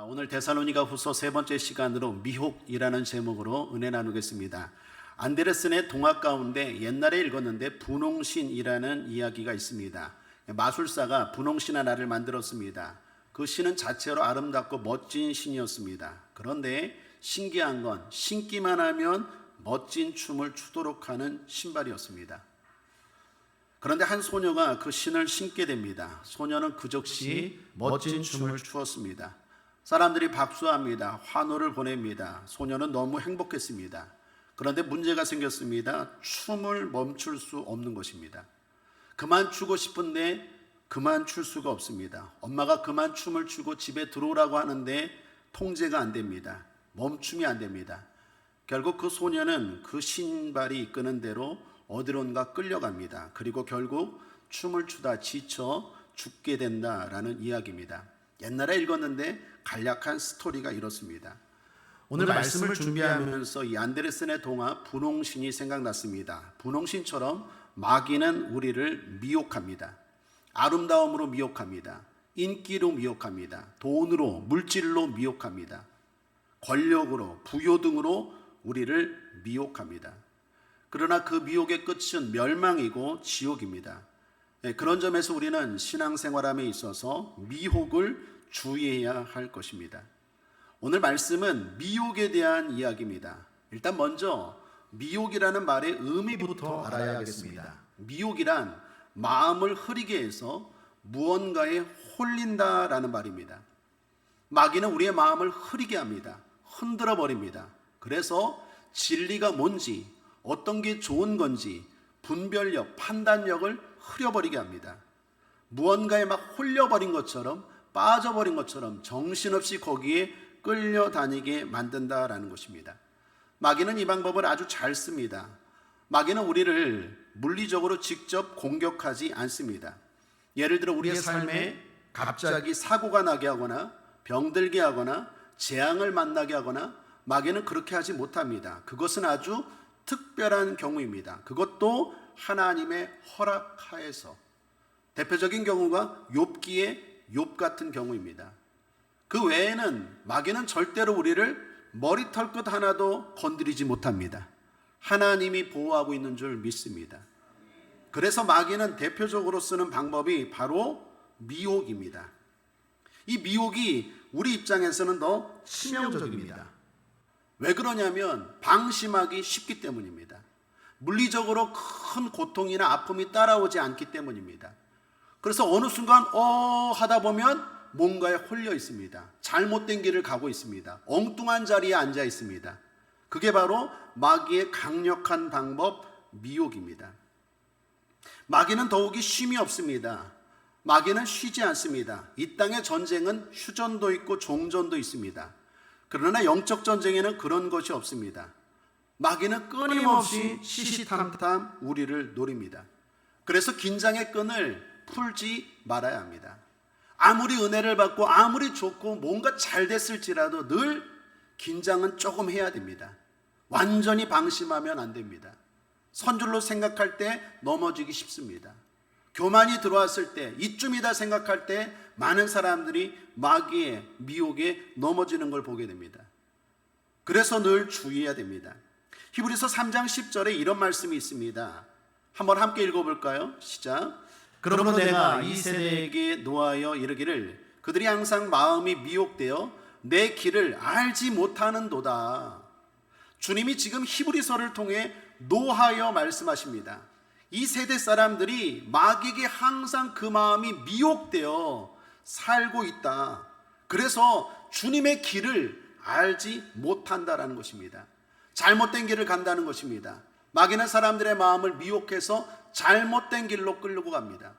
오늘 데살로니가 후서 세 번째 시간으로 미혹이라는 제목으로 은혜 나누겠습니다. 안데르센의 동화 가운데 옛날에 읽었는데 분홍신이라는 이야기가 있습니다. 마술사가 분홍신 하나를 만들었습니다. 그 신은 자체로 아름답고 멋진 신이었습니다. 그런데 신기한 건 신기만 하면 멋진 춤을 추도록 하는 신발이었습니다. 그런데 한 소녀가 그 신을 신게 됩니다. 소녀는 그 즉시 멋진 춤을 추었습니다. 사람들이 박수합니다. 환호를 보냅니다. 소녀는 너무 행복했습니다. 그런데 문제가 생겼습니다. 춤을 멈출 수 없는 것입니다. 그만 추고 싶은데 그만 출 수가 없습니다. 엄마가 그만 춤을 추고 집에 들어오라고 하는데 통제가 안 됩니다. 멈춤이 안 됩니다. 결국 그 소녀는 그 신발이 이끄는 대로 어디론가 끌려갑니다. 그리고 결국 춤을 추다 지쳐 죽게 된다라는 이야기입니다. 옛날에 읽었는데 간략한 스토리가 이렇습니다. 오늘 말씀을 준비하면서 이 안데르센의 동화 분홍신이 생각났습니다. 분홍신처럼 마귀는 우리를 미혹합니다. 아름다움으로 미혹합니다. 인기로 미혹합니다. 돈으로, 물질로 미혹합니다. 권력으로, 부요 등으로 우리를 미혹합니다. 그러나 그 미혹의 끝은 멸망이고 지옥입니다. 그런 점에서 우리는 신앙생활함에 있어서 미혹을 주의해야 할 것입니다. 오늘 말씀은 미혹에 대한 이야기입니다. 일단 먼저 미혹이라는 말의 의미부터 알아야겠습니다. 미혹이란 마음을 흐리게 해서 무언가에 홀린다라는 말입니다. 마귀는 우리의 마음을 흐리게 합니다. 흔들어 버립니다. 그래서 진리가 뭔지, 어떤 게 좋은 건지 분별력, 판단력을 흐려버리게 합니다. 무언가에 막 홀려버린 것처럼, 빠져버린 것처럼 정신없이 거기에 끌려다니게 만든다라는 것입니다. 마귀는 이 방법을 아주 잘 씁니다. 마귀는 우리를 물리적으로 직접 공격하지 않습니다. 예를 들어 우리의 삶에 갑자기 사고가 나게 하거나 병들게 하거나 재앙을 만나게 하거나 마귀는 그렇게 하지 못합니다. 그것은 아주 특별한 경우입니다. 그것도 하나님의 허락하에서. 대표적인 경우가 욥기의 욥 같은 경우입니다. 그 외에는 마귀는 절대로 우리를 머리털 끝 하나도 건드리지 못합니다. 하나님이 보호하고 있는 줄 믿습니다. 그래서 마귀는 대표적으로 쓰는 방법이 바로 미혹입니다. 이 미혹이 우리 입장에서는 더 치명적입니다. 왜 그러냐면 방심하기 쉽기 때문입니다. 물리적으로 큰 고통이나 아픔이 따라오지 않기 때문입니다. 그래서 어느 순간 하다 보면 뭔가에 홀려 있습니다. 잘못된 길을 가고 있습니다. 엉뚱한 자리에 앉아 있습니다. 그게 바로 마귀의 강력한 방법, 미혹입니다. 마귀는 더욱이 쉼이 없습니다. 마귀는 쉬지 않습니다. 이 땅의 전쟁은 휴전도 있고 종전도 있습니다. 그러나 영적 전쟁에는 그런 것이 없습니다. 마귀는 끊임없이 시시탐탐 우리를 노립니다. 그래서 긴장의 끈을 풀지 말아야 합니다. 아무리 은혜를 받고 아무리 좋고 뭔가 잘 됐을지라도 늘 긴장은 조금 해야 됩니다. 완전히 방심하면 안 됩니다. 선줄로 생각할 때 넘어지기 쉽습니다. 교만이 들어왔을 때 이쯤이다 생각할 때 많은 사람들이 마귀의 미혹에 넘어지는 걸 보게 됩니다. 그래서 늘 주의해야 됩니다. 히브리서 3장 10절에 이런 말씀이 있습니다. 한번 함께 읽어볼까요? 시작. 그러므로 내가 이 세대에게 노하여 이르기를 그들이 항상 마음이 미혹되어 내 길을 알지 못하는도다. 주님이 지금 히브리서를 통해 노하여 말씀하십니다. 이 세대 사람들이 마귀에게 항상 그 마음이 미혹되어 살고 있다. 그래서 주님의 길을 알지 못한다라는 것입니다. 잘못된 길을 간다는 것입니다. 마귀는 사람들의 마음을 미혹해서 잘못된 길로 끌고 갑니다.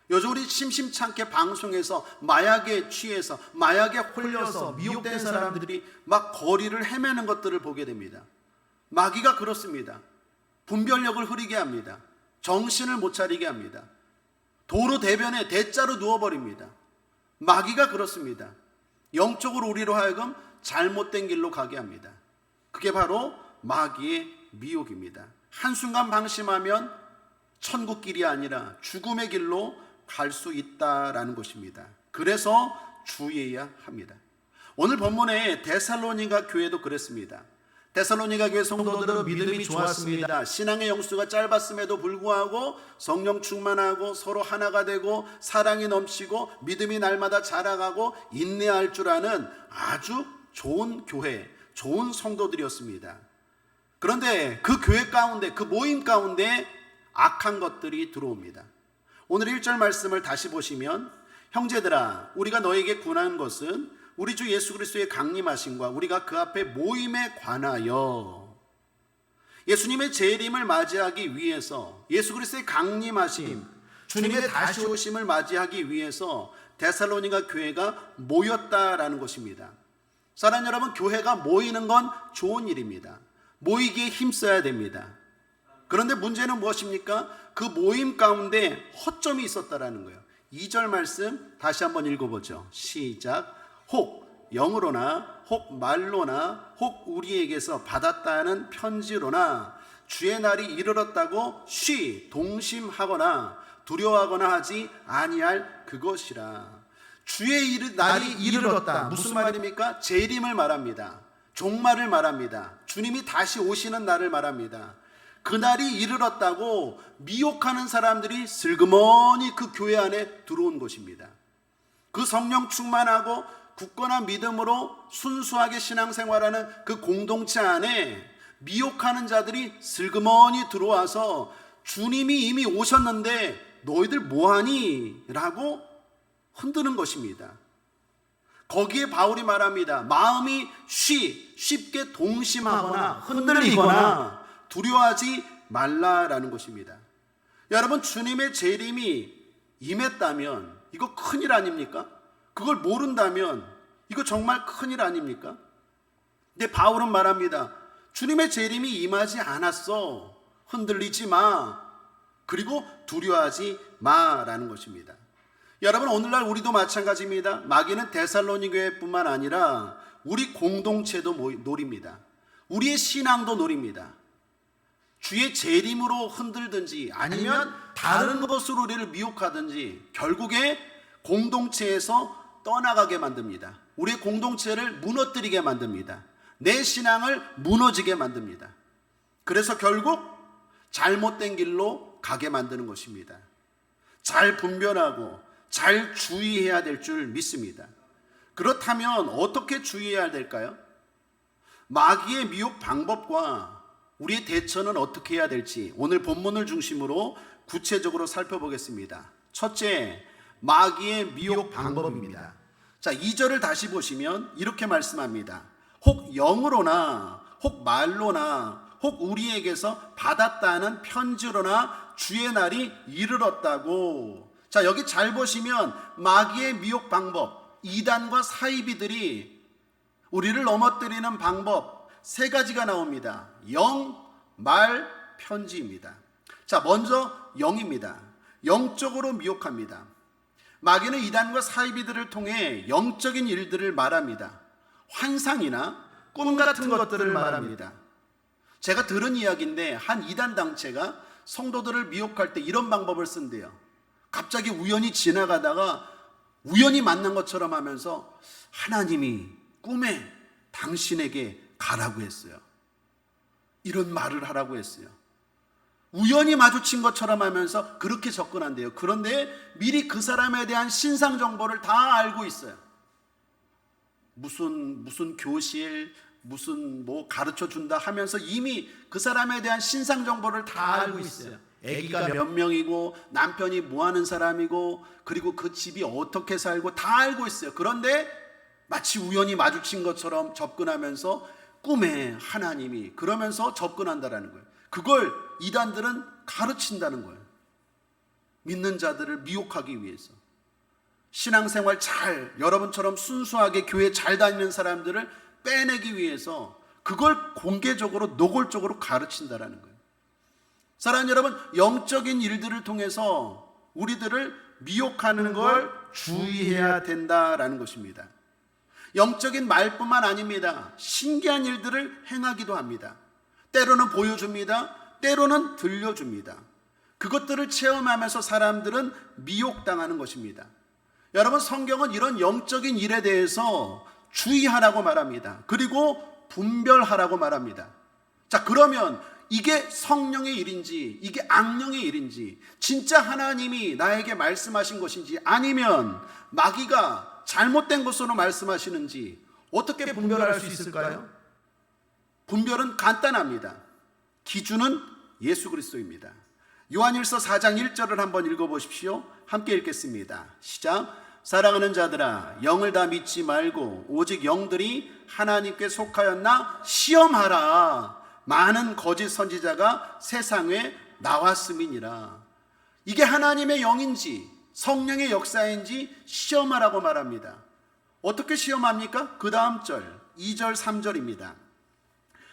요즘 우리 심심찮게 방송에서 마약에 취해서 마약에 홀려서 미혹된 사람들이 막 거리를 헤매는 것들을 보게 됩니다. 마귀가 그렇습니다. 분별력을 흐리게 합니다. 정신을 못 차리게 합니다. 도로 대변에 대자로 누워버립니다. 마귀가 그렇습니다. 영적으로 우리로 하여금 잘못된 길로 가게 합니다. 그게 바로 마귀의 미혹입니다. 한순간 방심하면 천국 길이 아니라 죽음의 길로 갈 수 있다라는 것입니다. 그래서 주의해야 합니다. 오늘 본문의 데살로니가 교회도 그랬습니다. 데살로니가 교회 성도들은 믿음이 좋았습니다. 신앙의 영수가 짧았음에도 불구하고 성령 충만하고 서로 하나가 되고 사랑이 넘치고 믿음이 날마다 자라가고 인내할 줄 아는 아주 좋은 교회, 좋은 성도들이었습니다. 그런데 그 교회 가운데, 그 모임 가운데 악한 것들이 들어옵니다. 오늘 1절 말씀을 다시 보시면, 형제들아 우리가 너에게 군한 것은 우리 주 예수 그리스도의 강림하심과 우리가 그 앞에 모임에 관하여, 예수님의 재림을 맞이하기 위해서, 예수 그리스도의 강림하심, 주님의 다시 오심을 맞이하기 위해서 데살로니가 교회가 모였다라는 것입니다. 사랑하는 여러분, 교회가 모이는 건 좋은 일입니다. 모이기에 힘써야 됩니다. 그런데 문제는 무엇입니까? 그 모임 가운데 허점이 있었다라는 거예요. 2절 말씀 다시 한번 읽어보죠. 시작. 혹 영으로나 혹 말로나 혹 우리에게서 받았다는 편지로나 주의 날이 이르렀다고 동심하거나 두려워하거나 하지 아니할 그것이라. 주의 날이 이르렀다. 무슨 말입니까? 재림을 말합니다. 종말을 말합니다. 주님이 다시 오시는 날을 말합니다. 그 날이 이르렀다고 미혹하는 사람들이 슬그머니 그 교회 안에 들어온 것입니다. 그 성령 충만하고 굳건한 믿음으로 순수하게 신앙생활하는 그 공동체 안에 미혹하는 자들이 슬그머니 들어와서 주님이 이미 오셨는데 너희들 뭐하니? 라고 흔드는 것입니다. 거기에 바울이 말합니다. 마음이 쉽게 동심하거나 흔들리거나 두려워하지 말라라는 것입니다. 여러분, 주님의 재림이 임했다면 이거 큰일 아닙니까? 그걸 모른다면 이거 정말 큰일 아닙니까? 근데 바울은 말합니다. 주님의 재림이 임하지 않았어. 흔들리지 마. 그리고 두려워하지 마라는 것입니다. 여러분, 오늘날 우리도 마찬가지입니다. 마귀는 데살로니 교회뿐만 아니라 우리 공동체도 노립니다. 우리의 신앙도 노립니다. 주의 재림으로 흔들든지 아니면 다른 것으로 우리를 미혹하든지 결국에 공동체에서 떠나가게 만듭니다. 우리의 공동체를 무너뜨리게 만듭니다. 내 신앙을 무너지게 만듭니다. 그래서 결국 잘못된 길로 가게 만드는 것입니다. 잘 분별하고 잘 주의해야 될 줄 믿습니다. 그렇다면 어떻게 주의해야 될까요? 마귀의 미혹 방법과 우리의 대처는 어떻게 해야 될지 오늘 본문을 중심으로 구체적으로 살펴보겠습니다. 첫째, 마귀의 미혹 방법입니다. 자, 2절을 다시 보시면 이렇게 말씀합니다. 혹 영으로나 혹 말로나 혹 우리에게서 받았다는 편지로나 주의 날이 이르렀다고. 자, 여기 잘 보시면 마귀의 미혹 방법, 이단과 사이비들이 우리를 넘어뜨리는 방법 세 가지가 나옵니다. 영, 말, 편지입니다. 자, 먼저 영입니다. 영적으로 미혹합니다. 마귀는 이단과 사이비들을 통해 영적인 일들을 말합니다. 환상이나 꿈 같은 것들을 말합니다. 제가 들은 이야기인데 한 이단 당체가 성도들을 미혹할 때 이런 방법을 쓴대요. 갑자기 우연히 지나가다가 우연히 만난 것처럼 하면서 하나님이 꿈에 당신에게 가라고 했어요. 이런 말을 하라고 했어요. 우연히 마주친 것처럼 하면서 그렇게 접근한대요. 그런데 미리 그 사람에 대한 신상 정보를 다 알고 있어요. 무슨 교실, 무슨 뭐 가르쳐 준다 하면서 이미 그 사람에 대한 신상 정보를 다 알고 있어요. 아기가 몇 명이고 남편이 뭐 하는 사람이고 그리고 그 집이 어떻게 살고 다 알고 있어요. 그런데 마치 우연히 마주친 것처럼 접근하면서 꿈에 하나님이 그러면서 접근한다라는 거예요. 그걸 이단들은 가르친다는 거예요. 믿는 자들을 미혹하기 위해서. 신앙생활 잘, 여러분처럼 순수하게 교회 잘 다니는 사람들을 빼내기 위해서 그걸 공개적으로 노골적으로 가르친다라는 거예요. 사랑하는 여러분, 영적인 일들을 통해서 우리들을 미혹하는 걸 주의해야 된다라는 것입니다. 영적인 말뿐만 아닙니다. 신기한 일들을 행하기도 합니다. 때로는 보여줍니다. 때로는 들려줍니다. 그것들을 체험하면서 사람들은 미혹당하는 것입니다. 여러분, 성경은 이런 영적인 일에 대해서 주의하라고 말합니다. 그리고 분별하라고 말합니다. 자, 그러면 이게 성령의 일인지 이게 악령의 일인지, 진짜 하나님이 나에게 말씀하신 것인지 아니면 마귀가 잘못된 것으로 말씀하시는지 어떻게 분별할 수 있을까요? 분별은 간단합니다. 기준은 예수 그리스도입니다. 요한일서 4장 1절을 한번 읽어보십시오. 함께 읽겠습니다. 시작. 사랑하는 자들아, 영을 다 믿지 말고 오직 영들이 하나님께 속하였나 시험하라. 많은 거짓 선지자가 세상에 나왔음이니라. 이게 하나님의 영인지 성령의 역사인지 시험하라고 말합니다. 어떻게 시험합니까? 그 다음 절 2절 3절입니다.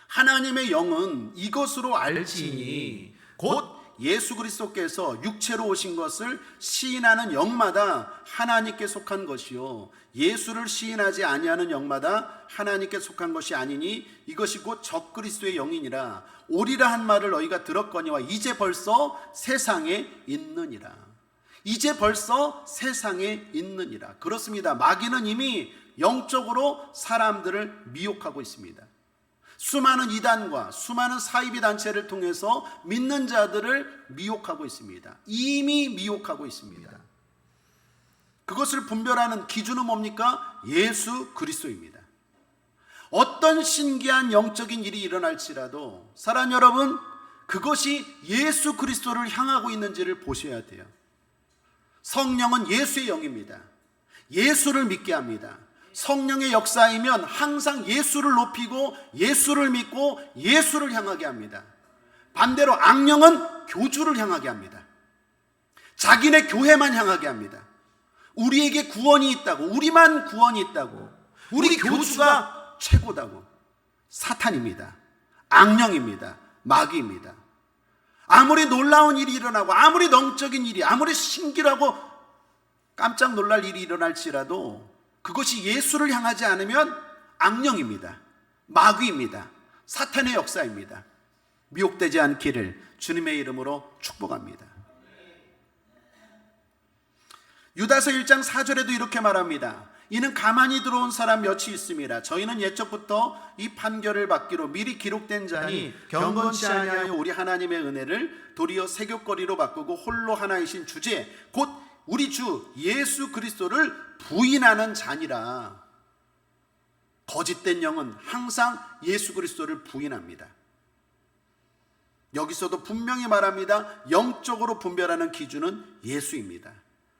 하나님의 영은 이것으로 알지니 곧 예수 그리스도께서 육체로 오신 것을 시인하는 영마다 하나님께 속한 것이요 예수를 시인하지 아니하는 영마다 하나님께 속한 것이 아니니 이것이 곧 적그리스도의 영이니라. 오리라 한 말을 너희가 들었거니와 이제 벌써 세상에 있느니라. 이제 벌써 세상에 있느니라. 그렇습니다. 마귀는 이미 영적으로 사람들을 미혹하고 있습니다. 수많은 이단과 수많은 사이비 단체를 통해서 믿는 자들을 미혹하고 있습니다. 이미 미혹하고 있습니다. 그것을 분별하는 기준은 뭡니까? 예수 그리스도입니다. 어떤 신기한 영적인 일이 일어날지라도 사랑 여러분, 그것이 예수 그리스도를 향하고 있는지를 보셔야 돼요. 성령은 예수의 영입니다. 예수를 믿게 합니다. 성령의 역사이면 항상 예수를 높이고 예수를 믿고 예수를 향하게 합니다. 반대로 악령은 교주를 향하게 합니다. 자기네 교회만 향하게 합니다. 우리에게 구원이 있다고, 우리만 구원이 있다고, 우리 교주가 최고다고. 사탄입니다. 악령입니다. 마귀입니다. 아무리 놀라운 일이 일어나고 아무리 영적인 일이 아무리 신기하고 깜짝 놀랄 일이 일어날지라도 그것이 예수를 향하지 않으면 악령입니다. 마귀입니다. 사탄의 역사입니다. 미혹되지 않기를 주님의 이름으로 축복합니다. 유다서 1장 4절에도 이렇게 말합니다. 이는 가만히 들어온 사람 몇이 있음이라. 저희는 옛적부터 이 판결을 받기로 미리 기록된 자니 경건치 아니하여 우리 하나님의 은혜를 도리어 세귑거리로 바꾸고 홀로 하나이신 주제 곧 우리 주 예수 그리스도를 부인하는 자니라. 거짓된 영은 항상 예수 그리스도를 부인합니다. 여기서도 분명히 말합니다. 영적으로 분별하는 기준은 예수입니다.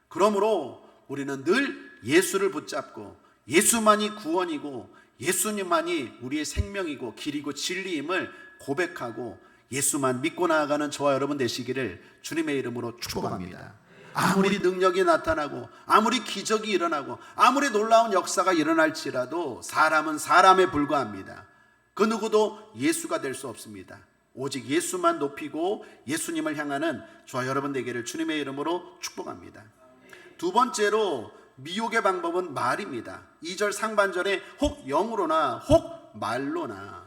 그러므로 우리는 늘 예수를 붙잡고 예수만이 구원이고 예수님만이 우리의 생명이고 길이고 진리임을 고백하고 예수만 믿고 나아가는 저와 여러분 되시기를 주님의 이름으로 축복합니다. 아무리 능력이 나타나고 아무리 기적이 일어나고 아무리 놀라운 역사가 일어날지라도 사람은 사람에 불과합니다. 그 누구도 예수가 될 수 없습니다. 오직 예수만 높이고 예수님을 향하는 저와 여러분 되기를 주님의 이름으로 축복합니다. 두 번째로 미혹의 방법은 말입니다. 2절 상반절에 혹 영으로나 혹 말로나.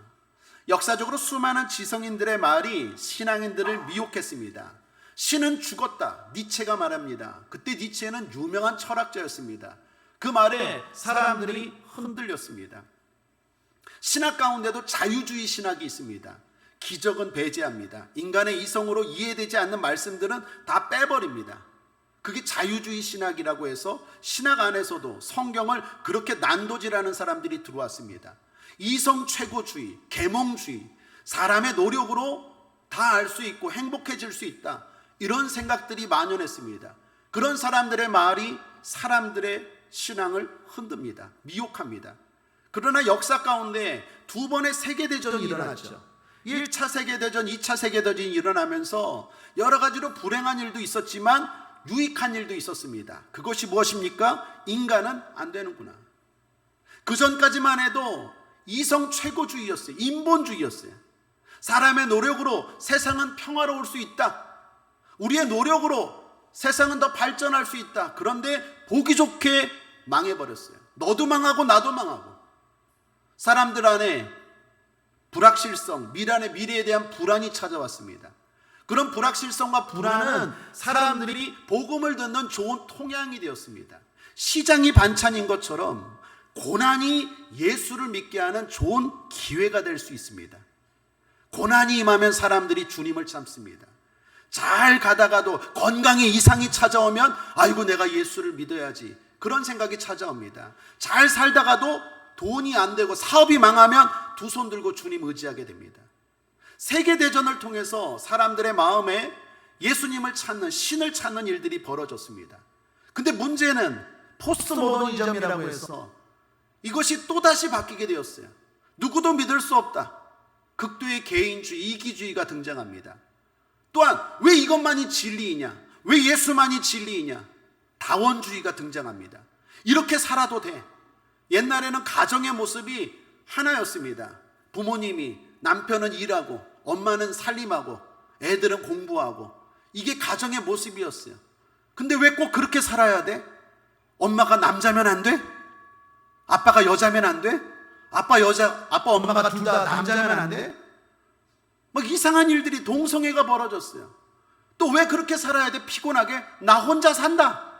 역사적으로 수많은 지성인들의 말이 신앙인들을 미혹했습니다. 신은 죽었다. 니체가 말합니다. 그때 니체는 유명한 철학자였습니다. 그 말에 사람들이 흔들렸습니다. 신학 가운데도 자유주의 신학이 있습니다. 기적은 배제합니다. 인간의 이성으로 이해되지 않는 말씀들은 다 빼버립니다. 그게 자유주의 신학이라고 해서 신학 안에서도 성경을 그렇게 난도질하는 사람들이 들어왔습니다. 이성 최고주의, 계몽주의, 사람의 노력으로 다 알 수 있고 행복해질 수 있다, 이런 생각들이 만연했습니다. 그런 사람들의 말이 사람들의 신앙을 흔듭니다. 미혹합니다. 그러나 역사 가운데 두 번의 세계대전이 일어났죠. 1차 세계대전, 2차 세계대전이 일어나면서 여러 가지로 불행한 일도 있었지만 유익한 일도 있었습니다. 그것이 무엇입니까? 인간은 안 되는구나. 그 전까지만 해도 이성 최고주의였어요. 인본주의였어요. 사람의 노력으로 세상은 평화로울 수 있다. 우리의 노력으로 세상은 더 발전할 수 있다. 그런데 보기 좋게 망해버렸어요. 너도 망하고 나도 망하고. 사람들 안에 불확실성, 미래에 대한 불안이 찾아왔습니다. 그런 불확실성과 불안은 사람들이 복음을 듣는 좋은 통양이 되었습니다. 시장이 반찬인 것처럼 고난이 예수를 믿게 하는 좋은 기회가 될 수 있습니다. 고난이 임하면 사람들이 주님을 참습니다. 잘 가다가도 건강에 이상이 찾아오면 아이고 내가 예수를 믿어야지, 그런 생각이 찾아옵니다. 잘 살다가도 돈이 안 되고 사업이 망하면 두 손 들고 주님 의지하게 됩니다. 세계대전을 통해서 사람들의 마음에 예수님을 찾는, 신을 찾는 일들이 벌어졌습니다. 근데 문제는 포스트모더니즘이라고 해서 이것이 또다시 바뀌게 되었어요. 누구도 믿을 수 없다. 극도의 개인주의, 이기주의가 등장합니다. 또한 왜 이것만이 진리이냐, 왜 예수만이 진리이냐, 다원주의가 등장합니다. 이렇게 살아도 돼. 옛날에는 가정의 모습이 하나였습니다. 부모님이, 남편은 일하고 엄마는 살림하고 애들은 공부하고, 이게 가정의 모습이었어요. 근데 왜 꼭 그렇게 살아야 돼? 엄마가 남자면 안 돼? 아빠가 여자면 안 돼? 아빠 엄마가 둘 다 남자면 안 돼? 막 이상한 일들이, 동성애가 벌어졌어요. 또 왜 그렇게 살아야 돼? 피곤하게 나 혼자 산다.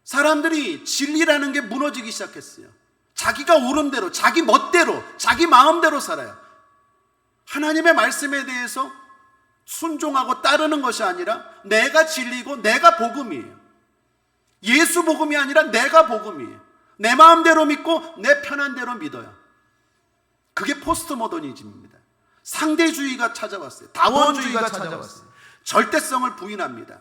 사람들이 진리라는 게 무너지기 시작했어요. 자기가 옳은 대로, 자기 멋대로, 자기 마음대로 살아요. 하나님의 말씀에 대해서 순종하고 따르는 것이 아니라 내가 진리고 내가 복음이에요. 예수 복음이 아니라 내가 복음이에요. 내 마음대로 믿고 내 편한 대로 믿어요. 그게 포스트모더니즘입니다. 상대주의가 찾아왔어요. 다원주의가 찾아왔어요. 절대성을 부인합니다.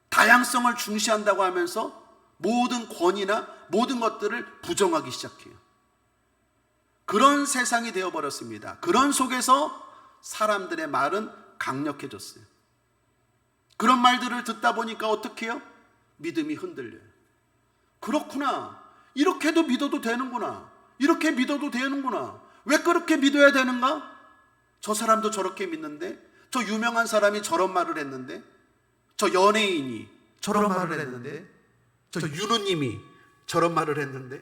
다양성을 중시한다고 하면서 모든 권위나 모든 것들을 부정하기 시작해요. 그런 세상이 되어버렸습니다. 그런 속에서 사람들의 말은 강력해졌어요. 그런 말들을 듣다 보니까 어떻게 해요? 믿음이 흔들려요. 그렇구나, 이렇게도 믿어도 되는구나, 이렇게 믿어도 되는구나, 왜 그렇게 믿어야 되는가? 저 사람도 저렇게 믿는데, 저 유명한 사람이 저런 말을 했는데, 저 연예인이 저런 말을 했는데, 저 윤우님이 저런 말을 했는데,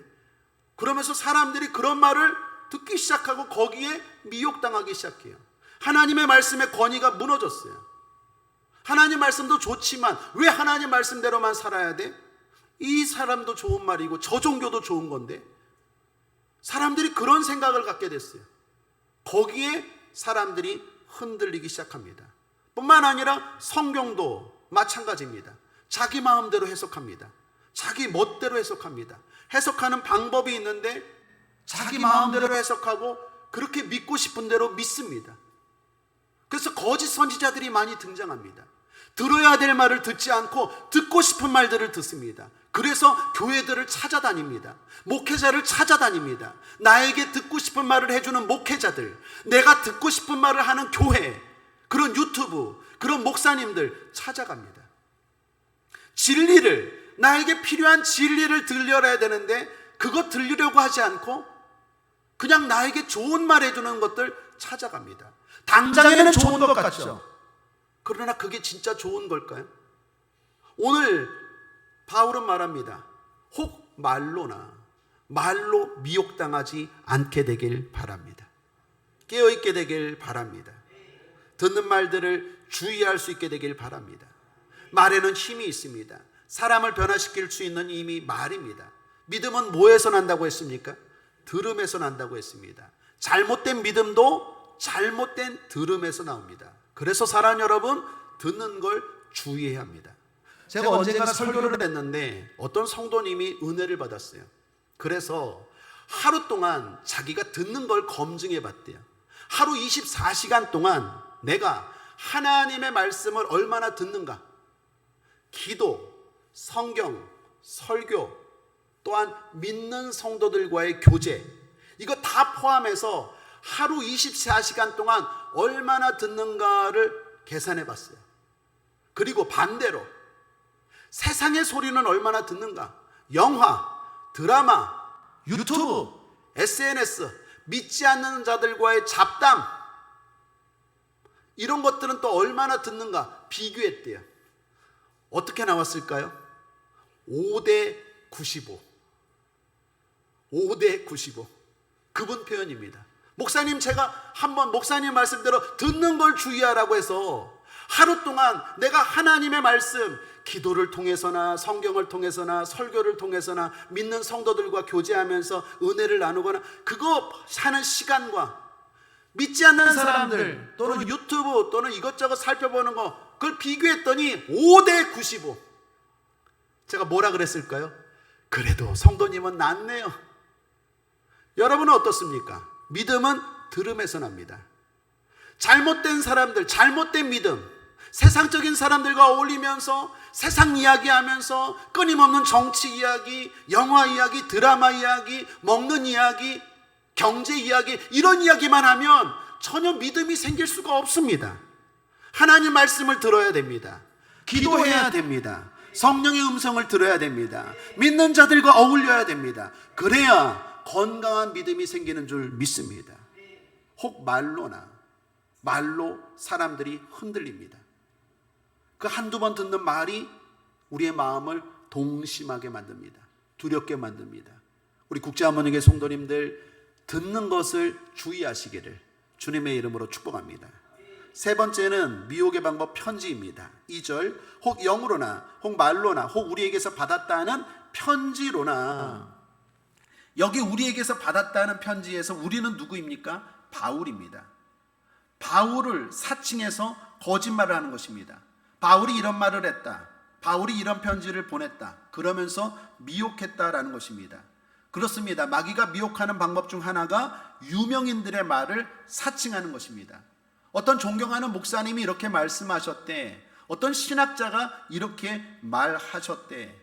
그러면서 사람들이 그런 말을 듣기 시작하고 거기에 미혹당하기 시작해요. 하나님의 말씀의 권위가 무너졌어요. 하나님 말씀도 좋지만 왜 하나님 말씀대로만 살아야 돼? 이 사람도 좋은 말이고 저 종교도 좋은 건데, 사람들이 그런 생각을 갖게 됐어요. 거기에 사람들이 흔들리기 시작합니다. 뿐만 아니라 성경도 마찬가지입니다. 자기 마음대로 해석합니다. 자기 멋대로 해석합니다. 해석하는 방법이 있는데 자기 마음대로 해석하고 그렇게 믿고 싶은 대로 믿습니다. 그래서 거짓 선지자들이 많이 등장합니다. 들어야 될 말을 듣지 않고 듣고 싶은 말들을 듣습니다. 그래서 교회들을 찾아다닙니다. 목회자를 찾아다닙니다. 나에게 듣고 싶은 말을 해주는 목회자들, 내가 듣고 싶은 말을 하는 교회, 그런 유튜브, 그런 목사님들 찾아갑니다. 진리를, 나에게 필요한 진리를 들려야 되는데 그거 들으려고 하지 않고 그냥 나에게 좋은 말 해주는 것들 찾아갑니다. 당장에는 좋은 것 같죠. 그러나 그게 진짜 좋은 걸까요? 오늘 바울은 말합니다. 혹 말로 미혹당하지 않게 되길 바랍니다. 깨어있게 되길 바랍니다. 듣는 말들을 주의할 수 있게 되길 바랍니다. 말에는 힘이 있습니다. 사람을 변화시킬 수 있는 힘이 말입니다. 믿음은 뭐에서 난다고 했습니까? 들음에서 난다고 했습니다. 잘못된 믿음도 잘못된 들음에서 나옵니다. 그래서 사랑 여러분, 듣는 걸 주의해야 합니다. 제가 언젠가 설교를 했는데 어떤 성도님이 은혜를 받았어요. 그래서 하루 동안 자기가 듣는 걸 검증해 봤대요. 하루 24시간 동안 내가 하나님의 말씀을 얼마나 듣는가, 기도, 성경, 설교, 또한 믿는 성도들과의 교제, 이거 다 포함해서 하루 24시간 동안 얼마나 듣는가를 계산해 봤어요. 그리고 반대로 세상의 소리는 얼마나 듣는가, 영화, 드라마, 유튜브, SNS, 믿지 않는 자들과의 잡담, 이런 것들은 또 얼마나 듣는가 비교했대요. 어떻게 나왔을까요? 5대 95. 5대 95. 그분 표현입니다. 목사님, 제가 한번 목사님 말씀대로 듣는 걸 주의하라고 해서 하루 동안 내가 하나님의 말씀, 기도를 통해서나 성경을 통해서나 설교를 통해서나 믿는 성도들과 교제하면서 은혜를 나누거나 그거 하는 시간과 믿지 않는 사람들 또는 유튜브 또는 이것저것 살펴보는 거 그걸 비교했더니 5대 95. 제가 뭐라 그랬을까요? 그래도 성도님은 낫네요. 여러분은 어떻습니까? 믿음은 들음에서 납니다. 잘못된 사람들, 잘못된 믿음, 세상적인 사람들과 어울리면서 세상 이야기하면서 끊임없는 정치 이야기, 영화 이야기, 드라마 이야기, 먹는 이야기, 경제 이야기 이런 이야기만 하면 전혀 믿음이 생길 수가 없습니다. 하나님 말씀을 들어야 됩니다. 기도해야 됩니다. 성령의 음성을 들어야 됩니다. 믿는 자들과 어울려야 됩니다. 그래야 건강한 믿음이 생기는 줄 믿습니다. 혹 말로 사람들이 흔들립니다. 그 한두 번 듣는 말이 우리의 마음을 동심하게 만듭니다. 두렵게 만듭니다. 우리 국제하모니교회 성도님들 듣는 것을 주의하시기를 주님의 이름으로 축복합니다. 세 번째는 미혹의 방법 편지입니다. 2절 혹 영으로나 혹 말로나 혹 우리에게서 받았다는 편지로나. 여기 우리에게서 받았다는 편지에서 우리는 누구입니까? 바울입니다. 바울을 사칭해서 거짓말을 하는 것입니다. 바울이 이런 말을 했다. 바울이 이런 편지를 보냈다. 그러면서 미혹했다라는 것입니다. 그렇습니다. 마귀가 미혹하는 방법 중 하나가 유명인들의 말을 사칭하는 것입니다. 어떤 존경하는 목사님이 이렇게 말씀하셨대. 어떤 신학자가 이렇게 말하셨대.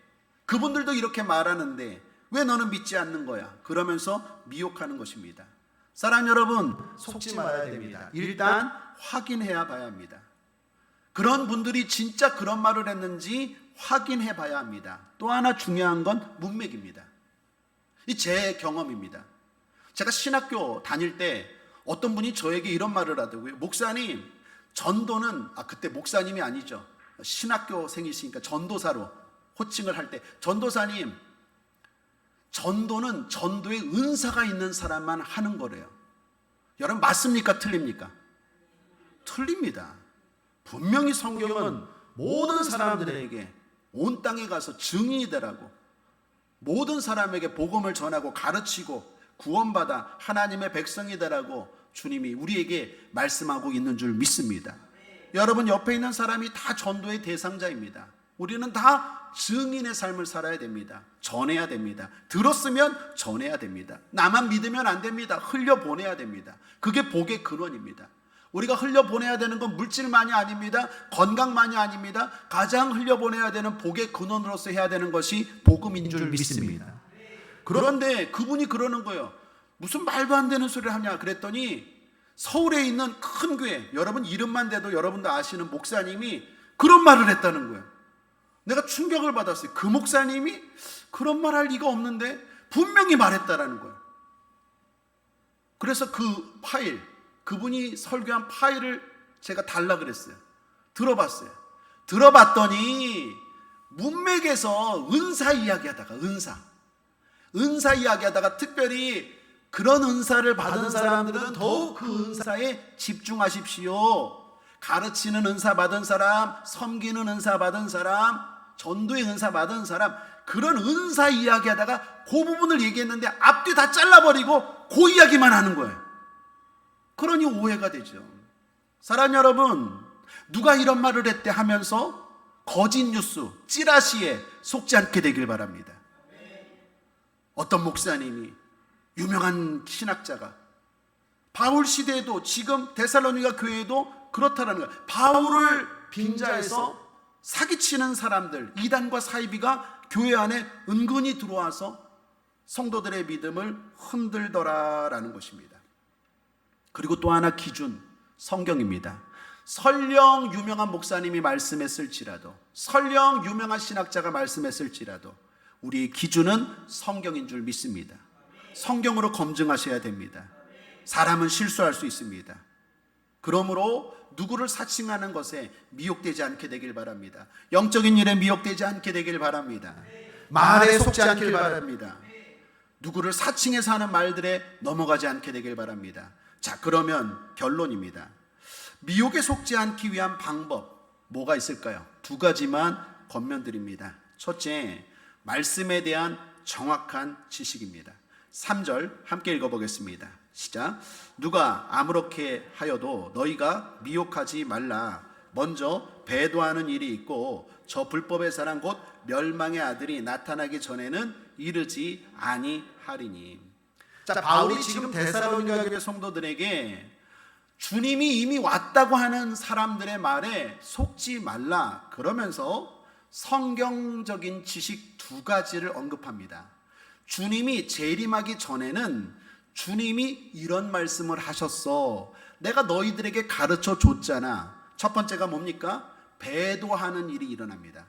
그분들도 이렇게 말하는데 왜 너는 믿지 않는 거야? 그러면서 미혹하는 것입니다. 사랑 여러분, 속지 말아야 됩니다. 일단 확인해야 봐야 합니다. 그런 분들이 진짜 그런 말을 했는지 확인해 봐야 합니다. 또 하나 중요한 건 문맥입니다. 이 제 경험입니다. 제가 신학교 다닐 때 어떤 분이 저에게 이런 말을 하더라고요. 목사님, 전도는, 그때 목사님이 아니죠. 신학교생이시니까 전도사로 호칭을 할 때, 전도사님, 전도는 전도의 은사가 있는 사람만 하는 거래요. 여러분 맞습니까? 틀립니까? 틀립니다. 분명히 성경은 모든 사람들에게 온 땅에 가서 증인이 되라고, 모든 사람에게 복음을 전하고 가르치고 구원받아 하나님의 백성이 되라고 주님이 우리에게 말씀하고 있는 줄 믿습니다. 여러분 옆에 있는 사람이 다 전도의 대상자입니다. 우리는 다 증인의 삶을 살아야 됩니다. 전해야 됩니다. 들었으면 전해야 됩니다. 나만 믿으면 안 됩니다. 흘려보내야 됩니다. 그게 복의 근원입니다. 우리가 흘려보내야 되는 건 물질만이 아닙니다. 건강만이 아닙니다. 가장 흘려보내야 되는 복의 근원으로서 해야 되는 것이 복음인 줄 믿습니다. 그런데 그분이 그러는 거예요. 무슨 말도 안 되는 소리를 하냐 그랬더니 서울에 있는 큰 교회, 여러분 이름만 대도 여러분도 아시는 목사님이 그런 말을 했다는 거예요. 내가 충격을 받았어요. 그 목사님이 그런 말 할 리가 없는데 분명히 말했다라는 거예요. 그래서 그 파일, 그분이 설교한 파일을 제가 달라 그랬어요. 들어봤어요. 들어봤더니 문맥에서 은사 이야기하다가 은사 이야기하다가 특별히 그런 은사를 받은 사람들은 더욱 그 은사에 집중하십시오. 가르치는 은사 받은 사람, 섬기는 은사 받은 사람, 전도의 은사 받은 사람, 그런 은사 이야기하다가 그 부분을 얘기했는데 앞뒤 다 잘라버리고 그 이야기만 하는 거예요. 그러니 오해가 되죠. 사랑 여러분, 누가 이런 말을 했대 하면서 거짓 뉴스, 찌라시에 속지 않게 되길 바랍니다. 어떤 목사님이, 유명한 신학자가 바울 시대에도 지금 데살로니가 교회에도 그렇다라는 거예요. 바울을 빙자해서 사기치는 사람들, 이단과 사이비가 교회 안에 은근히 들어와서 성도들의 믿음을 흔들더라라는 것입니다. 그리고 또 하나 기준, 성경입니다. 설령 유명한 목사님이 말씀했을지라도, 설령 유명한 신학자가 말씀했을지라도 우리의 기준은 성경인 줄 믿습니다. 성경으로 검증하셔야 됩니다. 사람은 실수할 수 있습니다. 그러므로 누구를 사칭하는 것에 미혹되지 않게 되길 바랍니다. 영적인 일에 미혹되지 않게 되길 바랍니다. 말에 속지 않길 바랍니다. 누구를 사칭해서 하는 말들에 넘어가지 않게 되길 바랍니다. 자, 그러면 결론입니다. 미혹에 속지 않기 위한 방법 뭐가 있을까요? 두 가지만 겉면들입니다. 첫째, 말씀에 대한 정확한 지식입니다. 3절 함께 읽어보겠습니다. 시작. 누가 아무렇게 하여도 너희가 미혹하지 말라. 먼저 배도하는 일이 있고 저 불법의 사랑 곧 멸망의 아들이 나타나기 전에는 이르지 아니하리니. 자, 바울이 지금 데살로니가 교회 성도들에게 주님이 이미 왔다고 하는 사람들의 말에 속지 말라 그러면서 성경적인 지식 두 가지를 언급합니다. 주님이 재림하기 전에는 주님이 이런 말씀을 하셨어. 내가 너희들에게 가르쳐 줬잖아. 첫 번째가 뭡니까? 배도하는 일이 일어납니다.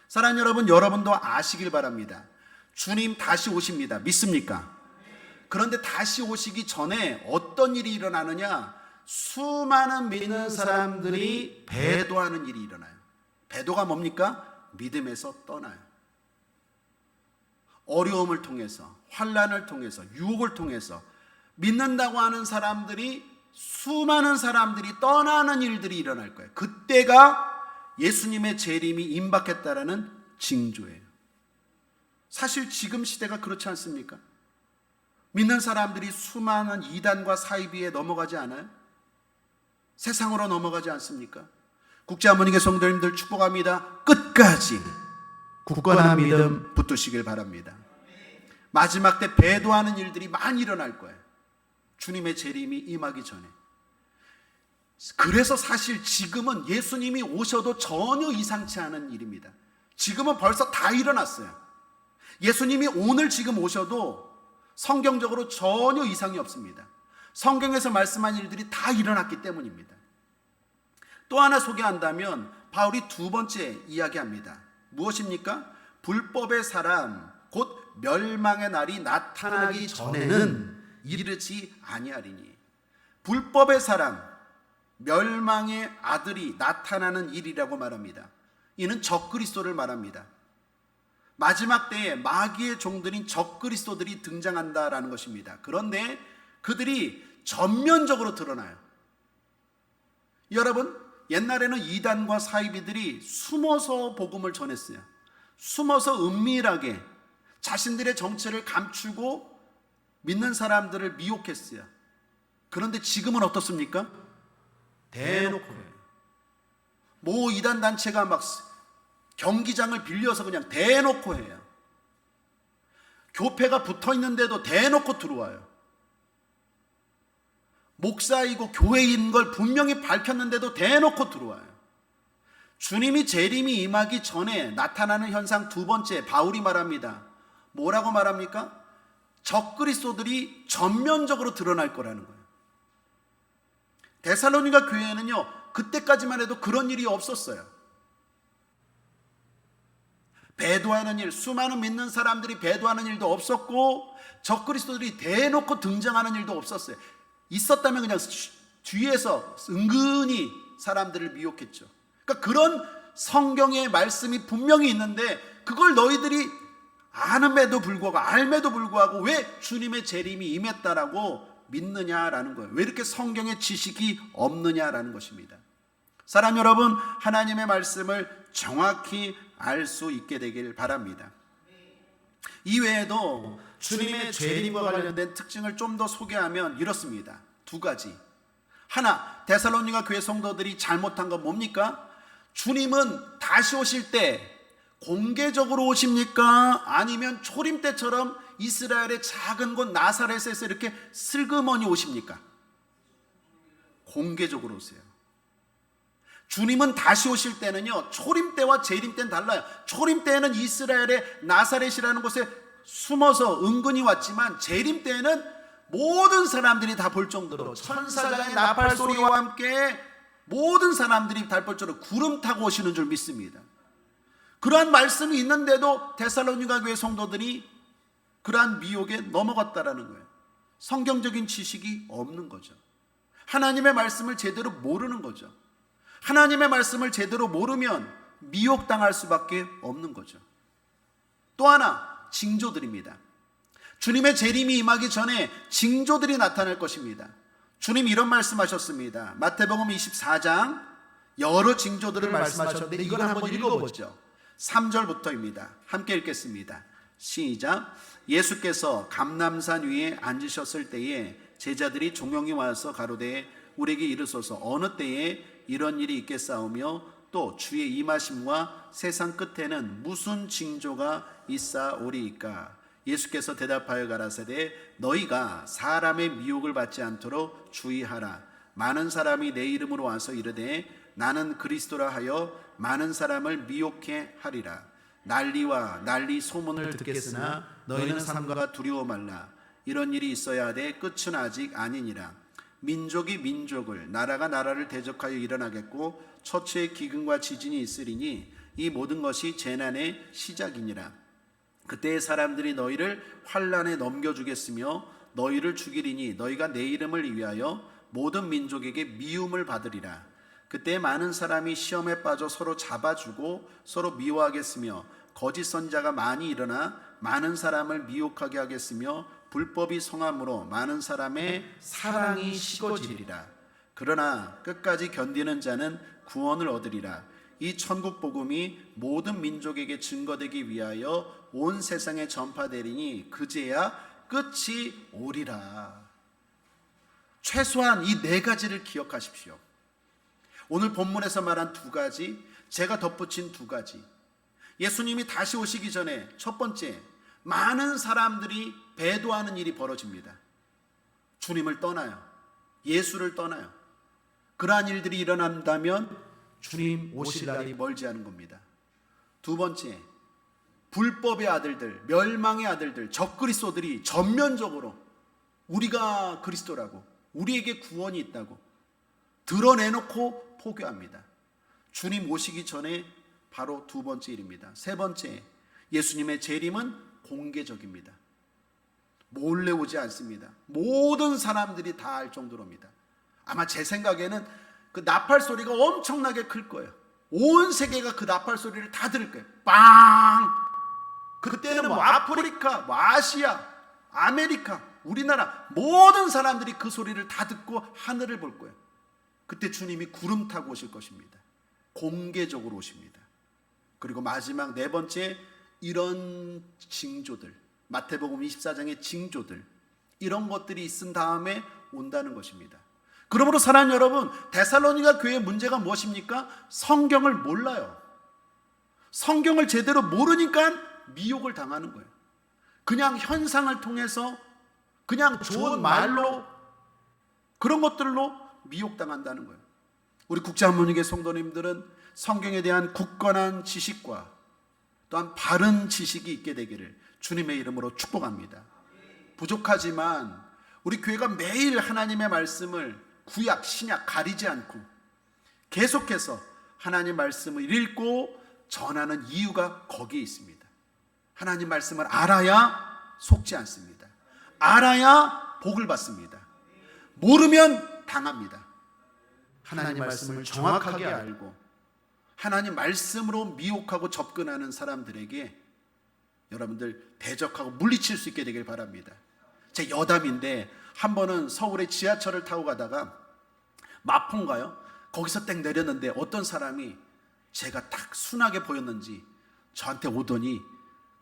사랑하는 여러분, 여러분도 아시길 바랍니다. 주님 다시 오십니다. 믿습니까? 그런데 다시 오시기 전에 어떤 일이 일어나느냐? 수많은 믿는 사람들이 배도하는 일이 일어나요. 배도가 뭡니까? 믿음에서 떠나요. 어려움을 통해서, 환난을 통해서, 유혹을 통해서 믿는다고 하는 사람들이, 수많은 사람들이 떠나는 일들이 일어날 거예요. 그때가 예수님의 재림이 임박했다라는 징조예요. 사실 지금 시대가 그렇지 않습니까? 믿는 사람들이 수많은 이단과 사이비에 넘어가지 않아요? 세상으로 넘어가지 않습니까? 국제하모니계 성도님들 축복합니다. 끝까지 굳건한 믿음 붙드시길 바랍니다. 마지막 때 배도하는 일들이 많이 일어날 거예요. 주님의 재림이 임하기 전에. 그래서 사실 지금은 예수님이 오셔도 전혀 이상치 않은 일입니다. 지금은 벌써 다 일어났어요. 예수님이 오늘 지금 오셔도 성경적으로 전혀 이상이 없습니다. 성경에서 말씀한 일들이 다 일어났기 때문입니다. 또 하나 소개한다면 바울이 두 번째 이야기합니다. 무엇입니까? 불법의 사람 곧 멸망의 날이 나타나기 전에는 이르지 아니하리니. 불법의 사람, 멸망의 아들이 나타나는 일이라고 말합니다. 이는 적그리스도를 말합니다. 마지막 때에 마귀의 종들인 적그리스도들이 등장한다라는 것입니다. 그런데 그들이 전면적으로 드러나요. 여러분, 옛날에는 이단과 사이비들이 숨어서 복음을 전했어요. 숨어서 은밀하게 자신들의 정체를 감추고 믿는 사람들을 미혹했어요. 그런데 지금은 어떻습니까? 대놓고 해요. 모 이단 단체가 막 경기장을 빌려서 그냥 대놓고 해요. 교패가 붙어 있는데도 대놓고 들어와요. 목사이고 교회인 걸 분명히 밝혔는데도 대놓고 들어와요. 주님이 재림이 임하기 전에 나타나는 현상 두 번째, 바울이 말합니다. 뭐라고 말합니까? 적그리스도들이 전면적으로 드러날 거라는 거예요. 데살로니가 교회에는요, 그때까지만 해도 그런 일이 없었어요. 배도하는 일, 수많은 믿는 사람들이 배도하는 일도 없었고, 적그리스도들이 대놓고 등장하는 일도 없었어요. 있었다면 그냥 뒤에서 은근히 사람들을 미혹했죠. 그러니까 그런 성경의 말씀이 분명히 있는데 그걸 너희들이 아는에도 불구하고, 알매도 불구하고 왜 주님의 재림이 임했다라고 믿느냐라는 거예요. 왜 이렇게 성경의 지식이 없느냐라는 것입니다. 사람 여러분, 하나님의 말씀을 정확히 알 수 있게 되길 바랍니다. 이외에도 주님의 재림과 관련된 특징을 좀 더 소개하면 이렇습니다. 두 가지. 하나, 데살로니가 교회 성도들이 잘못한 건 뭡니까? 주님은 다시 오실 때 공개적으로 오십니까? 아니면 초림 때처럼 이스라엘의 작은 곳 나사렛에서 이렇게 슬그머니 오십니까? 공개적으로 오세요. 주님은 다시 오실 때는요, 초림 때와 재림 때는 달라요. 초림 때는 이스라엘의 나사렛이라는 곳에 숨어서 은근히 왔지만, 재림 때는 모든 사람들이 다 볼 정도로 천사장의 나팔 소리와 함께 모든 사람들이 다 볼 정도로 구름 타고 오시는 줄 믿습니다. 그러한 말씀이 있는데도 데살로니가 교회 성도들이 그러한 미혹에 넘어갔다라는 거예요. 성경적인 지식이 없는 거죠. 하나님의 말씀을 제대로 모르는 거죠. 하나님의 말씀을 제대로 모르면 미혹당할 수밖에 없는 거죠. 또 하나, 징조들입니다. 주님의 재림이 임하기 전에 징조들이 나타날 것입니다. 주님 이런 말씀하셨습니다. 마태복음 24장 여러 징조들을 말씀하셨는데 이걸 한번 읽어보죠. 3절부터입니다. 함께 읽겠습니다. 시작. 예수께서 감람산 위에 앉으셨을 때에 제자들이 종용이 와서 가로되 우리에게 이르소서 어느 때에 이런 일이 있겠사오며 또 주의 임하심과 세상 끝에는 무슨 징조가 있사오리이까. 예수께서 대답하여 가라사대 너희가 사람의 미혹을 받지 않도록 주의하라. 많은 사람이 내 이름으로 와서 이르되 나는 그리스도라 하여 많은 사람을 미혹해 하리라. 난리와 난리 소문을 듣겠으나 너희는 삼가 두려워 말라. 이런 일이 있어야 하되 끝은 아직 아니니라. 민족이 민족을 나라가 나라를 대적하여 일어나겠고 처처의 기근과 지진이 있으리니 이 모든 것이 재난의 시작이니라. 그때의 사람들이 너희를 환난에 넘겨주겠으며 너희를 죽이리니 너희가 내 이름을 위하여 모든 민족에게 미움을 받으리라. 그때 많은 사람이 시험에 빠져 서로 잡아주고 서로 미워하겠으며 거짓 선자가 많이 일어나 많은 사람을 미혹하게 하겠으며 불법이 성함으로 많은 사람의 사랑이 식어지리라. 그러나 끝까지 견디는 자는 구원을 얻으리라. 이 천국 복음이 모든 민족에게 증거되기 위하여 온 세상에 전파되리니 그제야 끝이 오리라. 최소한 이 네 가지를 기억하십시오. 오늘 본문에서 말한 두 가지, 제가 덧붙인 두 가지. 예수님이 다시 오시기 전에 첫 번째, 많은 사람들이 배도하는 일이 벌어집니다. 주님을 떠나요. 예수를 떠나요. 그러한 일들이 일어난다면 주님 오실 날이 멀지 않은 겁니다. 두 번째, 불법의 아들들, 멸망의 아들들, 적그리스도들이 전면적으로 우리가 그리스도라고, 우리에게 구원이 있다고 드러내놓고 포교합니다. 주님 오시기 전에 바로 두 번째 일입니다. 세 번째, 예수님의 재림은 공개적입니다. 몰래 오지 않습니다. 모든 사람들이 다 알 정도로입니다. 아마 제 생각에는 그 나팔 소리가 엄청나게 클 거예요. 온 세계가 그 나팔 소리를 다 들을 거예요. 빵! 그때는 뭐 아프리카, 뭐 아시아, 아메리카, 우리나라 모든 사람들이 그 소리를 다 듣고 하늘을 볼 거예요. 그때 주님이 구름 타고 오실 것입니다. 공개적으로 오십니다. 그리고 마지막 네 번째, 이런 징조들, 마태복음 24장의 징조들, 이런 것들이 있은 다음에 온다는 것입니다. 그러므로 사랑하는 여러분, 데살로니가 교회의 문제가 무엇입니까? 성경을 몰라요. 성경을 제대로 모르니까 미혹을 당하는 거예요. 그냥 현상을 통해서, 그냥 좋은 말로, 그런 것들로 미혹당한다는 거예요. 우리 국제한문이계 성도님들은 성경에 대한 굳건한 지식과 또한 바른 지식이 있게 되기를 주님의 이름으로 축복합니다. 부족하지만 우리 교회가 매일 하나님의 말씀을 구약, 신약 가리지 않고 계속해서 하나님 말씀을 읽고 전하는 이유가 거기에 있습니다. 하나님 말씀을 알아야 속지 않습니다. 알아야 복을 받습니다. 모르면 당합니다. 하나님 말씀을 정확하게 알고 하나님 말씀으로 미혹하고 접근하는 사람들에게 여러분들 대적하고 물리칠 수 있게 되길 바랍니다. 제 여담인데 한 번은 서울의 지하철을 타고 가다가 마포인가요? 거기서 땡 내렸는데 어떤 사람이 제가 딱 순하게 보였는지 저한테 오더니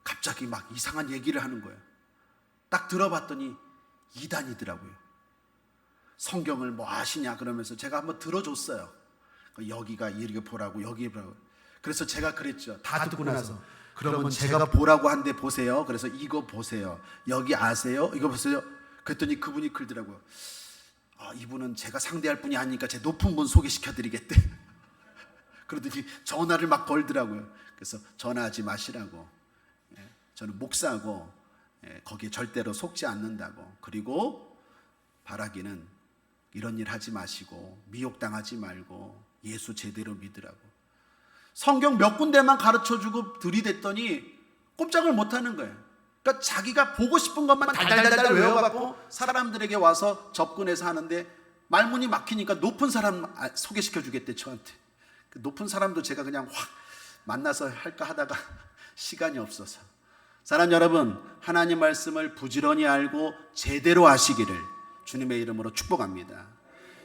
갑자기 막 이상한 얘기를 하는 거예요. 딱 들어봤더니 이단이더라고요. 성경을 뭐 아시냐 그러면서 제가 한번 들어줬어요. 여기가 이렇게 보라고, 여기 보라고. 그래서 제가 그랬죠. 다 듣고 나서 그러면 제가 보라고 한데 보세요. 그래서 이거 보세요. 여기 아세요? 이거 보세요. 그랬더니 그분이 그러더라고요. 이분은 제가 상대할 분이 아니니까 제 높은 분 소개시켜드리겠대. 그러더니 전화를 막 걸더라고요. 그래서 전화하지 마시라고. 저는 목사고 거기에 절대로 속지 않는다고. 그리고 바라기는 이런 일 하지 마시고 미혹당하지 말고 예수 제대로 믿으라고. 성경 몇 군데만 가르쳐주고 들이댔더니 꼼짝을 못하는 거예요. 그러니까 자기가 보고 싶은 것만 달달달달 외워갖고 사람들에게 와서 접근해서 하는데 말문이 막히니까 높은 사람 소개시켜주겠대 저한테. 그 높은 사람도 제가 그냥 확 만나서 할까 하다가 시간이 없어서. 사랑하는 여러분, 하나님 말씀을 부지런히 알고 제대로 아시기를 주님의 이름으로 축복합니다.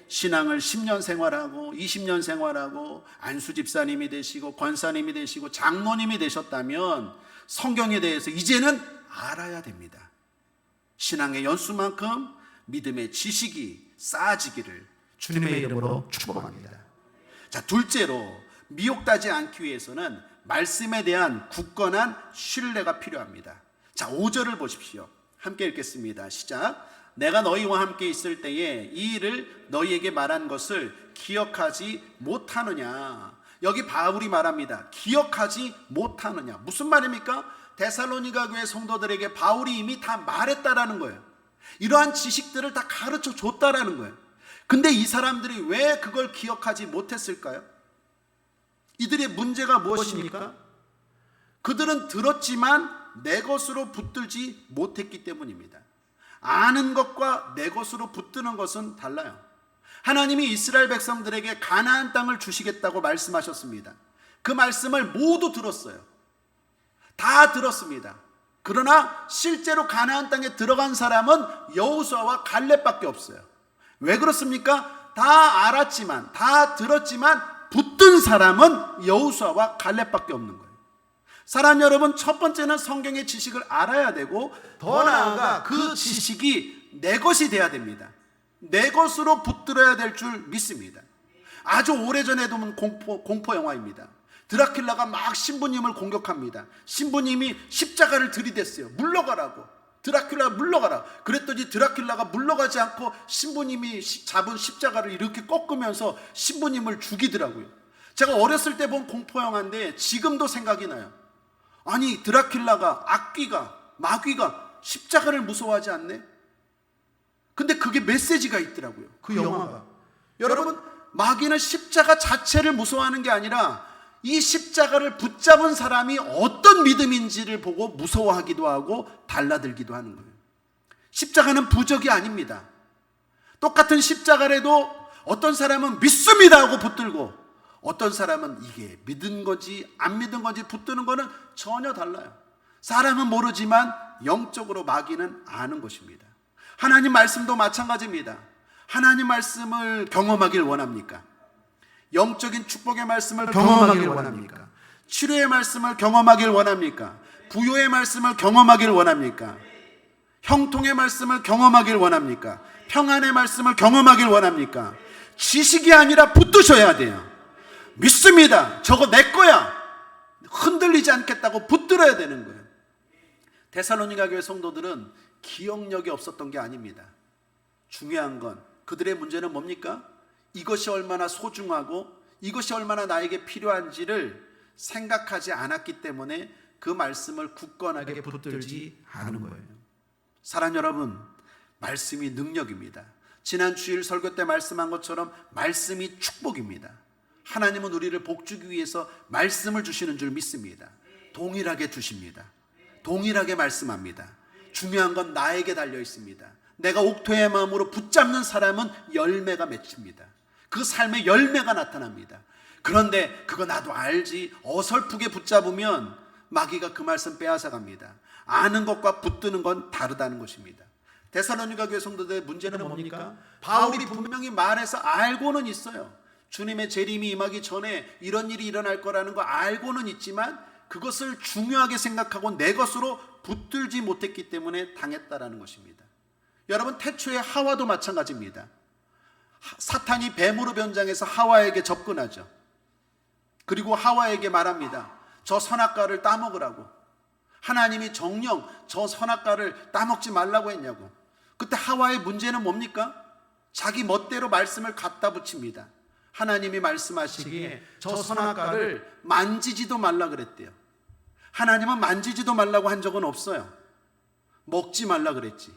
신앙을 10년 생활하고 20년 생활하고 안수 집사님이 되시고 권사님이 되시고 장로님이 되셨다면 성경에 대해서 이제는 알아야 됩니다. 신앙의 연수만큼 믿음의 지식이 쌓아지기를 주님의 이름으로 축복합니다. 자, 둘째로 미혹되지 않기 위해서는 말씀에 대한 굳건한 신뢰가 필요합니다. 자, 5절을 보십시오. 함께 읽겠습니다. 시작. 내가 너희와 함께 있을 때에 이 일을 너희에게 말한 것을 기억하지 못하느냐. 여기 바울이 말합니다. 기억하지 못하느냐. 무슨 말입니까? 데살로니가 교회 성도들에게 바울이 이미 다 말했다라는 거예요. 이러한 지식들을 다 가르쳐 줬다라는 거예요. 근데 이 사람들이 왜 그걸 기억하지 못했을까요? 이들의 문제가 무엇입니까? 그들은 들었지만 내 것으로 붙들지 못했기 때문입니다. 아는 것과 내 것으로 붙드는 것은 달라요. 하나님이 이스라엘 백성들에게 가나안 땅을 주시겠다고 말씀하셨습니다. 그 말씀을 모두 들었어요. 다 들었습니다. 그러나 실제로 가나안 땅에 들어간 사람은 여호수아와 갈렙밖에 없어요. 왜 그렇습니까? 다 알았지만, 다 들었지만 붙든 사람은 여호수아와 갈렙밖에 없는 거예요. 사랑 여러분, 첫 번째는 성경의 지식을 알아야 되고, 더 나아가 그 지식이 내 것이 돼야 됩니다. 내 것으로 붙들어야 될 줄 믿습니다. 아주 오래전에도 공포 영화입니다. 드라큘라가 막 신부님을 공격합니다. 신부님이 십자가를 들이댔어요. 물러가라고. 드라큘라 물러가라. 그랬더니 드라큘라가 물러가지 않고 신부님이 잡은 십자가를 이렇게 꺾으면서 신부님을 죽이더라고요. 제가 어렸을 때 본 공포 영화인데 지금도 생각이 나요. 아니, 드라큘라가, 악귀가, 마귀가 십자가를 무서워하지 않네? 근데 그게 메시지가 있더라고요. 그 영화가. 여러분, 마귀는 십자가 자체를 무서워하는 게 아니라 이 십자가를 붙잡은 사람이 어떤 믿음인지를 보고 무서워하기도 하고 달라들기도 하는 거예요. 십자가는 부적이 아닙니다. 똑같은 십자가라도 어떤 사람은 믿습니다 하고 붙들고, 어떤 사람은 이게 믿은 건지 안 믿은 건지 붙드는 거는 전혀 달라요. 사람은 모르지만 영적으로 마귀는 아는 것입니다. 하나님 말씀도 마찬가지입니다. 하나님 말씀을 경험하길 원합니까? 영적인 축복의 말씀을 경험하길 원합니까? 치료의 말씀을 경험하길 원합니까? 부요의 말씀을 경험하길 원합니까? 형통의 말씀을 경험하길 원합니까? 평안의 말씀을 경험하길 원합니까? 지식이 아니라 붙드셔야 돼요. 믿습니다. 저거 내 거야. 흔들리지 않겠다고 붙들어야 되는 거예요. 데살로니가 교회 성도들은 기억력이 없었던 게 아닙니다. 중요한 건 그들의 문제는 뭡니까? 이것이 얼마나 소중하고 이것이 얼마나 나에게 필요한지를 생각하지 않았기 때문에 그 말씀을 굳건하게 붙들지 않은 거예요. 사랑 여러분, 말씀이 능력입니다. 지난 주일 설교 때 말씀한 것처럼 말씀이 축복입니다. 하나님은 우리를 복주기 위해서 말씀을 주시는 줄 믿습니다. 동일하게 주십니다. 동일하게 말씀합니다. 중요한 건 나에게 달려 있습니다. 내가 옥토의 마음으로 붙잡는 사람은 열매가 맺힙니다. 그 삶의 열매가 나타납니다. 그런데 그거 나도 알지, 어설프게 붙잡으면 마귀가 그 말씀 빼앗아 갑니다. 아는 것과 붙드는 건 다르다는 것입니다. 데살로니가 교회 성도들의 문제는 뭡니까? 바울이 분명히 말해서 알고는 있어요. 주님의 재림이 임하기 전에 이런 일이 일어날 거라는 거 알고는 있지만 그것을 중요하게 생각하고 내 것으로 붙들지 못했기 때문에 당했다라는 것입니다. 여러분, 태초의 하와도 마찬가지입니다. 사탄이 뱀으로 변장해서 하와에게 접근하죠. 그리고 하와에게 말합니다. 저 선악과를 따먹으라고. 하나님이 정녕 저 선악과를 따먹지 말라고 했냐고. 그때 하와의 문제는 뭡니까? 자기 멋대로 말씀을 갖다 붙입니다. 하나님이 말씀하시기에 저 선악과를 만지지도 말라 그랬대요. 하나님은 만지지도 말라고 한 적은 없어요. 먹지 말라 그랬지.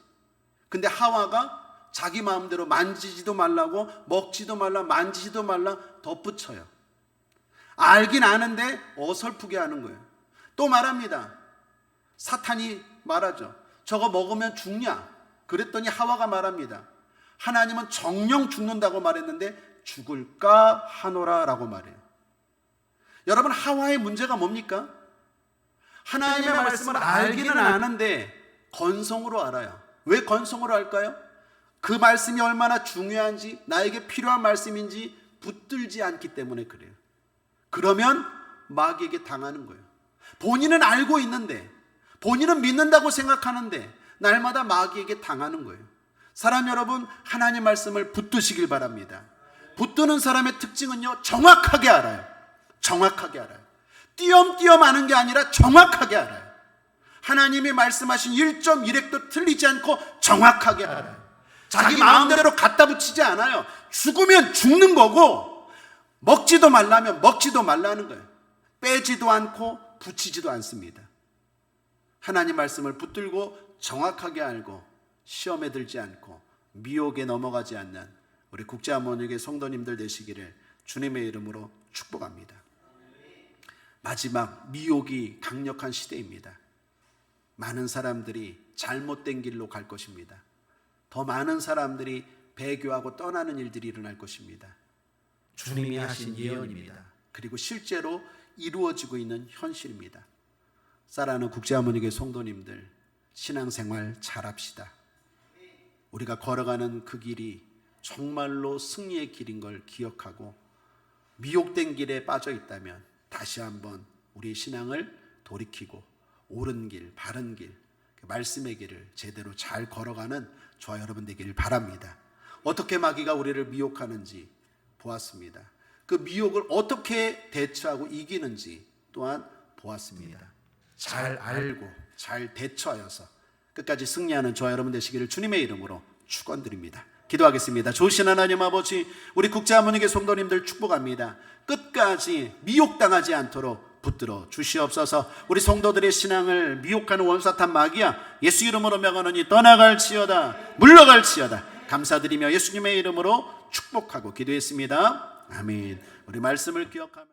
근데 하와가 자기 마음대로 만지지도 말라고, 먹지도 말라, 만지지도 말라 덧붙여요. 알긴 아는데 어설프게 하는 거예요. 또 말합니다. 사탄이 말하죠. 저거 먹으면 죽냐? 그랬더니 하와가 말합니다. 하나님은 정령 죽는다고 말했는데 죽을까 하노라 라고 말해요. 여러분, 하와의 문제가 뭡니까? 하나님의 말씀을 알기는 아는데 건성으로 알아요. 왜 건성으로 알까요? 그 말씀이 얼마나 중요한지, 나에게 필요한 말씀인지 붙들지 않기 때문에 그래요. 그러면 마귀에게 당하는 거예요. 본인은 알고 있는데, 본인은 믿는다고 생각하는데 날마다 마귀에게 당하는 거예요. 사람 여러분, 하나님 말씀을 붙드시길 바랍니다. 붙드는 사람의 특징은요, 정확하게 알아요. 정확하게 알아요. 띄엄띄엄 아는 게 아니라 정확하게 알아요. 하나님이 말씀하신 1.1획도 틀리지 않고 정확하게 알아요. 자기 마음대로 갖다 붙이지 않아요. 죽으면 죽는 거고, 먹지도 말라면 먹지도 말라는 거예요. 빼지도 않고 붙이지도 않습니다. 하나님 말씀을 붙들고 정확하게 알고 시험에 들지 않고 미혹에 넘어가지 않는 우리 국제아모니교회 성도님들 되시기를 주님의 이름으로 축복합니다. 마지막, 미혹이 강력한 시대입니다. 많은 사람들이 잘못된 길로 갈 것입니다. 더 많은 사람들이 배교하고 떠나는 일들이 일어날 것입니다. 주님이 하신 예언입니다. 그리고 실제로 이루어지고 있는 현실입니다. 사랑하는 국제아모니교회 성도님들, 신앙생활 잘합시다. 우리가 걸어가는 그 길이 정말로 승리의 길인 걸 기억하고, 미혹된 길에 빠져 있다면 다시 한번 우리의 신앙을 돌이키고 옳은 길, 바른 길, 말씀의 길을 제대로 잘 걸어가는 저와 여러분 되기를 바랍니다. 어떻게 마귀가 우리를 미혹하는지 보았습니다. 그 미혹을 어떻게 대처하고 이기는지 또한 보았습니다. 잘 알고 잘 대처하여서 끝까지 승리하는 저와 여러분 되시기를 주님의 이름으로 축원드립니다. 기도하겠습니다. 좋으신 하나님 아버지, 우리 국제아모니교회 성도님들 축복합니다. 끝까지 미혹당하지 않도록 붙들어 주시옵소서. 우리 성도들의 신앙을 미혹하는 원사탄 마귀야, 예수 이름으로 명하노니 떠나갈지어다, 물러갈지어다. 감사드리며 예수님의 이름으로 축복하고 기도했습니다. 아멘. 우리 말씀을 기억하며